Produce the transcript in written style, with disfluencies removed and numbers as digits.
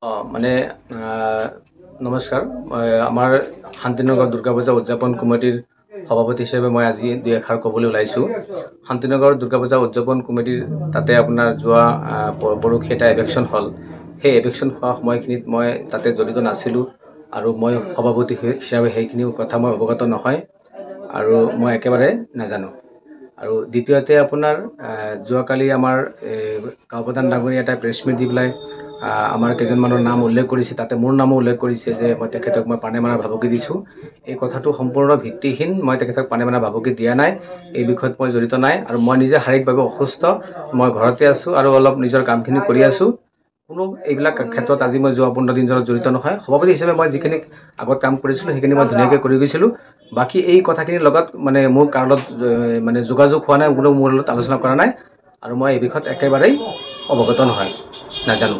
মানে নমস্কাৰ, মই আমাৰ শান্তিনগৰ দুৰ্গা পূজা উদযাপন কমিটিৰ সভাপতি হিচাপে মই আজি দুই এষাৰ ক'বলৈ ওলাইছোঁ। শান্তিনগৰ দুৰ্গা পূজা উদযাপন কমিটিৰ তাতে আপোনাৰ যোৱা পৰহি এটা ইলেকশ্যন হ'ল। সেই ইলেকশ্যন হোৱা সময়খিনিত মই তাতে জড়িত নাছিলোঁ আৰু মই সভাপতি হিচাপে সেইখিনি কথা মই অৱগত নহয় আৰু মই একেবাৰে নাজানো। আৰু দ্বিতীয়তে আপোনাৰ যোৱাকালি আমাৰ গাঁও প্ৰধান ডাঙৰীয়া এটা প্ৰেছ মিট দি পেলাই আমাৰ কেইজনমানৰ নাম উল্লেখ কৰিছে, তাতে মোৰ নামো উল্লেখ কৰিছে যে মই তেখেতক মই পানে মাৰা ভাবুকি দিছোঁ। এই কথাটো সম্পূৰ্ণ ভিত্তিহীন। মই তেখেতক পানে মাৰা ভাবুকি দিয়া নাই, এই বিষয়ত মই জড়িত নাই আৰু মই নিজে শাৰীৰিকভাৱে অসুস্থ, মই ঘৰতে আছোঁ আৰু অলপ নিজৰ কামখিনি কৰি আছোঁ। কোনো এইবিলাক ক্ষেত্ৰত আজি মই যোৱা 15 দিন জড়িত নহয়। সভাপতি হিচাপে মই যিখিনি আগত কাম কৰিছিলোঁ সেইখিনি মই ধুনীয়াকৈ কৰি গৈছিলোঁ। বাকী এই কথাখিনিৰ লগত মানে মোৰ কাৰো লগত মানে যোগাযোগ হোৱা নাই, কোনো মোৰ লগত আলোচনা কৰা নাই আৰু মই এই বিষয়ত একেবাৰেই অৱগত নহয়, নাজানো।